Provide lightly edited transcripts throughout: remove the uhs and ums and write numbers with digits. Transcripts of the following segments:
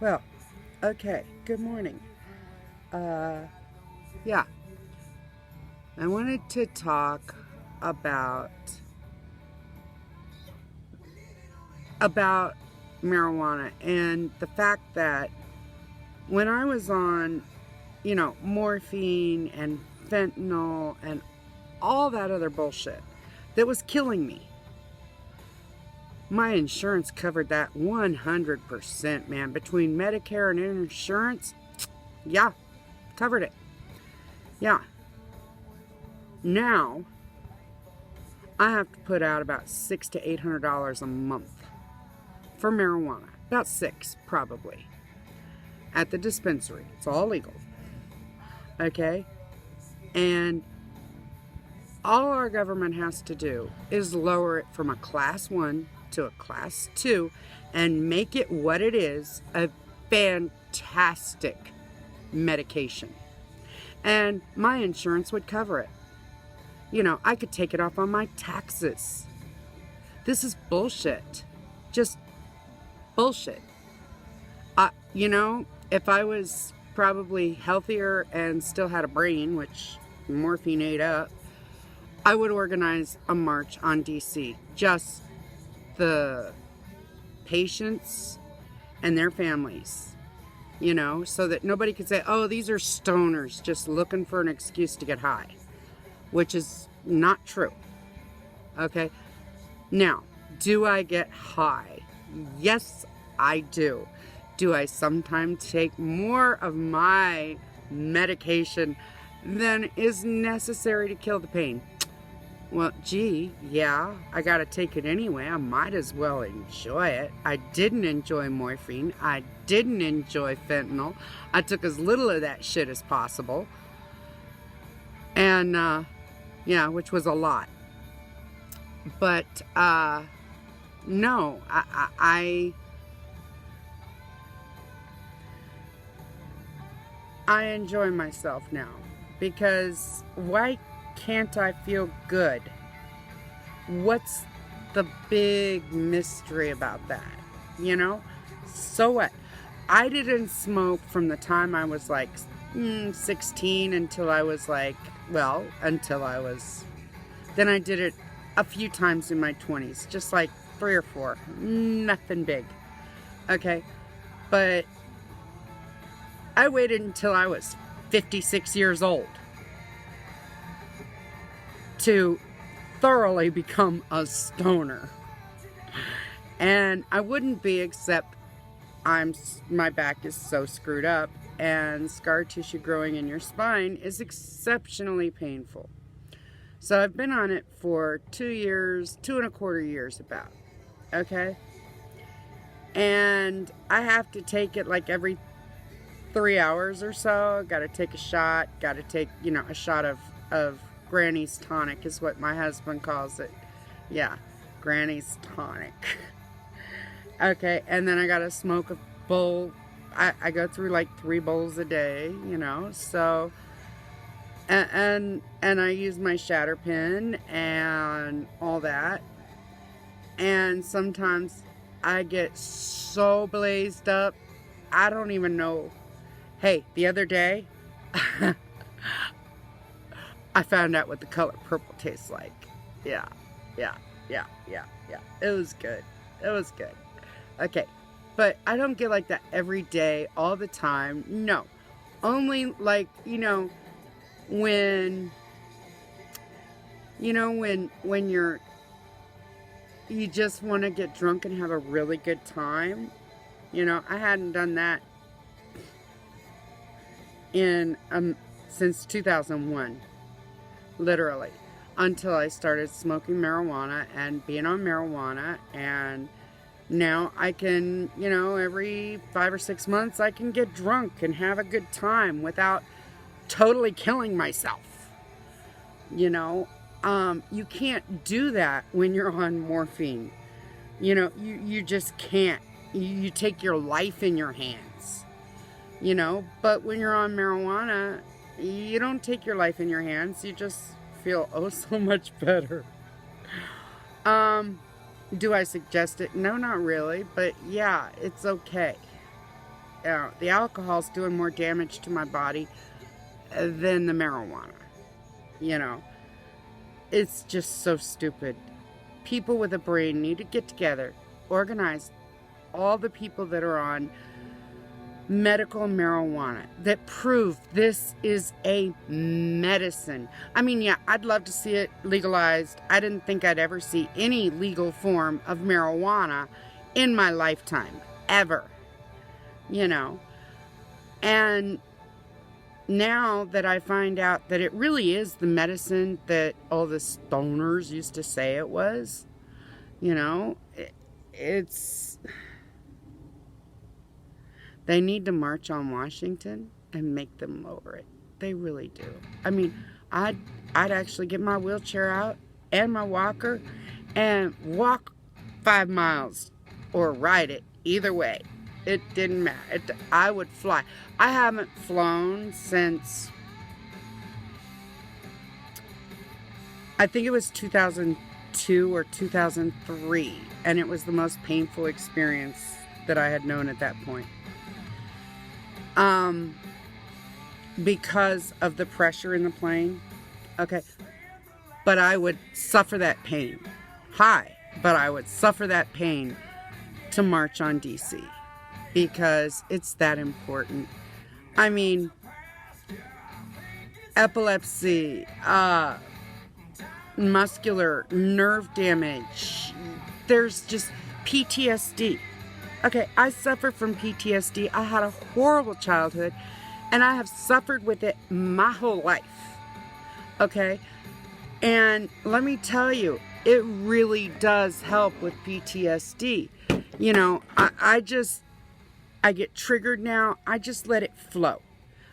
Well, okay. Good morning. Uh, yeah, I wanted to talk about about marijuana and the fact that when I was on, morphine and fentanyl and all that other bullshit that was killing me, my insurance covered that 100%, man. Between Medicare and insurance, yeah, covered it. Yeah. Now I have to put out about $600 to $800 a month for marijuana. About six, probably, at the dispensary. It's all legal. Okay? And all our government has to do is lower it from a class 1 to a class 2 and make it what it is, a fantastic medication. And my insurance would cover it. I could take it off on my taxes. This is bullshit. Just bullshit. If I was probably healthier and still had a brain, which morphine ate up, I would organize a march on DC. Just the patients and their families, so that nobody could say, oh, these are stoners just looking for an excuse to get high, which is not true. Okay? Now, do I get high? Yes, I do. Do I sometimes take more of my medication than is necessary to kill the pain? Well, gee, yeah, I gotta take it anyway. I might as well enjoy it. I didn't enjoy morphine. I didn't enjoy fentanyl. I took as little of that shit as possible. And, which was a lot. But, no, I enjoy myself now, because why can't I feel good? What's the big mystery about that? So what? I didn't smoke from the time I was like 16 until I was then I did it a few times in my 20s, just like 3 or 4, nothing big. Okay, but I waited until I was 56 years old to thoroughly become a stoner. And I wouldn't be, except my back is so screwed up, and scar tissue growing in your spine is exceptionally painful. So I've been on it for 2 years, 2.25 years about. Okay? And I have to take it like every 3 hours or so. Got to take a shot. Got to take, a shot of Granny's tonic is what my husband calls it. Yeah, Granny's tonic. Okay, and then I got to smoke a bowl. I go through like 3 bowls a day, so... And I use my shatter pin and all that. And sometimes I get so blazed up, I don't even know. Hey, the other day, I found out what the color purple tastes like. Yeah. It was good. Okay, but I don't get like that every day, all the time. No, only like, when you just want to get drunk and have a really good time. I hadn't done that since 2001, literally, until I started smoking marijuana and being on marijuana. And now I can, every 5 or 6 months I can get drunk and have a good time without totally killing myself. You can't do that when you're on morphine. You just can't. You take your life in your hands. But when you're on marijuana, you don't take your life in your hands. You just feel oh so much better. Do I suggest it? No, not really. But yeah, it's okay. The alcohol's doing more damage to my body than the marijuana. You know, it's just so stupid. People with a brain need to get together, organize all the people that are on medical marijuana that prove this is a medicine. I mean, yeah, I'd love to see it legalized. I didn't think I'd ever see any legal form of marijuana in my lifetime, ever. You know, and now that I find out that it really is the medicine that all the stoners used to say it was, you know, it's... They need to march on Washington and make them lower it. They really do. I mean, I'd actually get my wheelchair out and my walker and walk 5 miles or ride it. Either way, it didn't matter. I would fly. I haven't flown since, I think it was 2002 or 2003, and it was the most painful experience that I had known at that point. Because of the pressure in the plane. Okay. But I would suffer that pain. But I would suffer that pain to march on DC. Because it's that important. I mean, epilepsy, muscular, nerve damage. There's just PTSD. Okay, I suffer from PTSD. I had a horrible childhood, and I have suffered with it my whole life. Okay? And let me tell you, it really does help with PTSD. You know, I get triggered now. I just let it flow.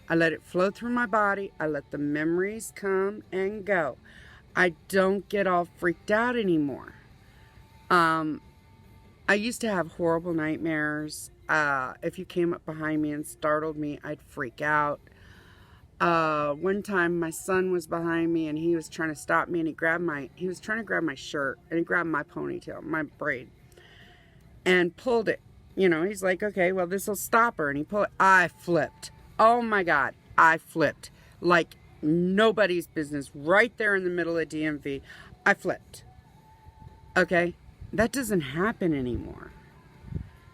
I let it flow through my body. I let the memories come and go. I don't get all freaked out anymore. I used to have horrible nightmares. If you came up behind me and startled me, I'd freak out. One time my son was behind me and he was trying to stop me, and he was trying to grab my shirt, and he grabbed my ponytail, my braid, and pulled it. You know, he's like, okay, well, this will stop her. And he pulled it. I flipped. Oh my God. I flipped like nobody's business right there in the middle of DMV. I flipped. Okay. That doesn't happen anymore.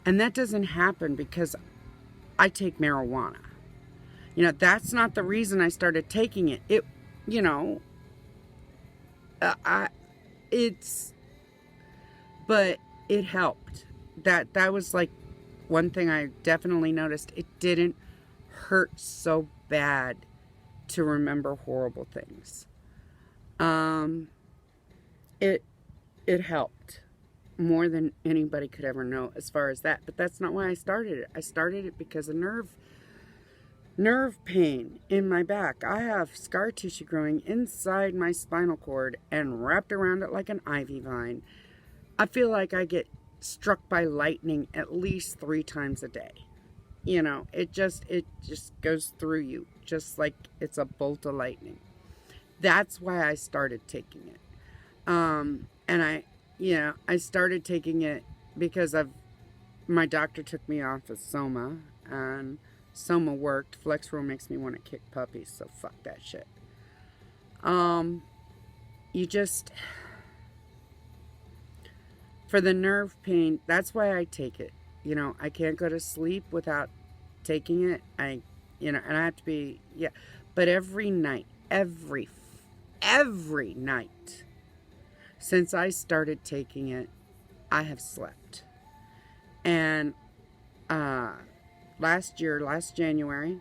And that doesn't happen because I take marijuana. You know, that's not the reason I started taking it. It, you know, but it helped. That was like one thing I definitely noticed. It didn't hurt so bad to remember horrible things. It helped more than anybody could ever know as far as that. But that's not why I started it. I started it because of nerve pain in my back. I have scar tissue growing inside my spinal cord and wrapped around it like an ivy vine. I feel like I get struck by lightning at least 3 times a day. You know, it just goes through you just like it's a bolt of lightning. That's why I started taking it. And I started taking it because my doctor took me off of Soma, and Soma worked. Flexeril makes me want to kick puppies, so fuck that shit. For the nerve pain, that's why I take it. You know, I can't go to sleep without taking it. And I have to be, but every night, every night, since I started taking it, I have slept. And last January,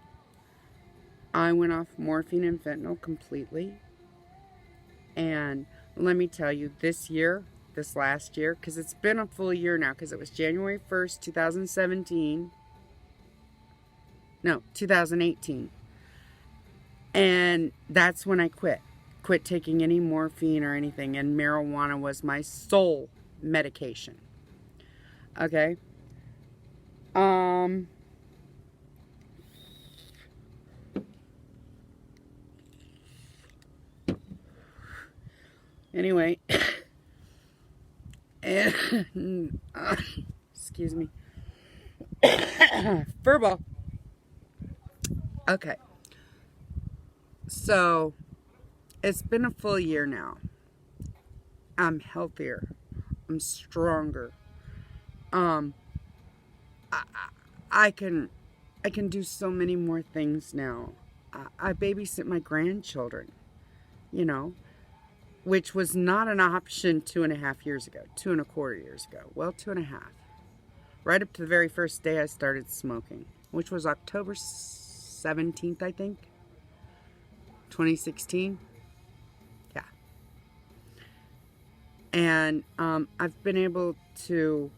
I went off morphine and fentanyl completely. And let me tell you, this last year, because it's been a full year now, because it was January 1st, 2017. No, 2018. And that's when I quit taking any morphine or anything, and marijuana was my sole medication. Okay? Anyway, and excuse me. Furball. Okay. So it's been a full year now. I'm healthier. I'm stronger. Um, I, I can, I can do so many more things now. I babysit my grandchildren, you know, which was not an option 2.5 years ago, 2.25 years ago. Well, 2.5. Right up to the very first day I started smoking, which was October 17th, I think, 2016. Yeah. And I've been able to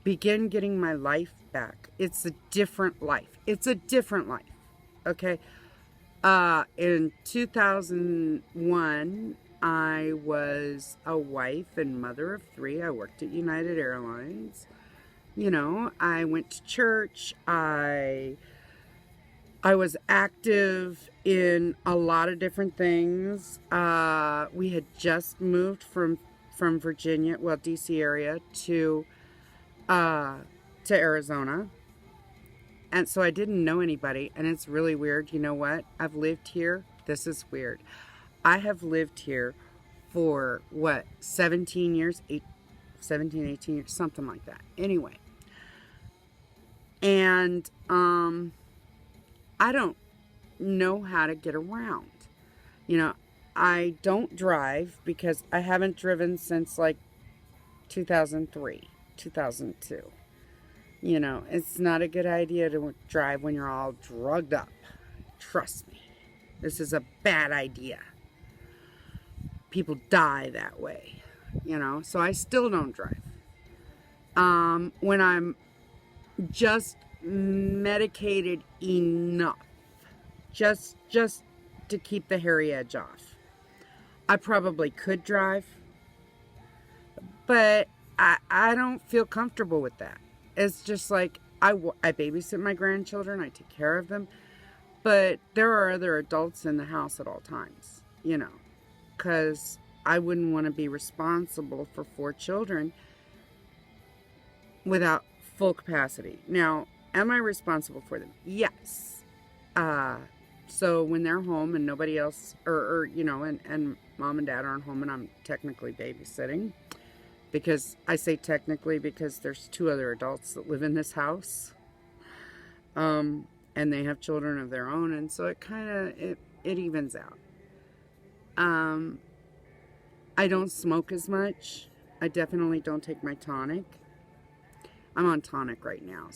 begin getting my life back. It's a different life. It's a different life. Okay. In 2001, I was a wife and mother of three. I worked at United Airlines. You know, I went to church. I was active in a lot of different things. We had just moved from Virginia, well, DC area uh, to Arizona, and so I didn't know anybody. And it's really weird. You know what? I've lived here. This is weird. I have lived here for what, 17 years, 17, 18 years, something like that. Anyway, and I don't know how to get around. You know, I don't drive because I haven't driven since like 2003, 2002. You know, it's not a good idea to drive when you're all drugged up. Trust me. This is a bad idea. People die that way, you know, so I still don't drive. When I'm just medicated enough, just to keep the hairy edge off, I probably could drive, but I don't feel comfortable with that. It's just like I babysit my grandchildren, I take care of them, but there are other adults in the house at all times, you know, because I wouldn't want to be responsible for 4 children without full capacity. Now, am I responsible for them? Yes. So when they're home and nobody else, or you know, and mom and dad aren't home and I'm technically babysitting, because I say technically because there's 2 other adults that live in this house, and they have children of their own, and so it kind of it evens out. Um, I don't smoke as much. I definitely don't take my tonic. I'm on tonic right now,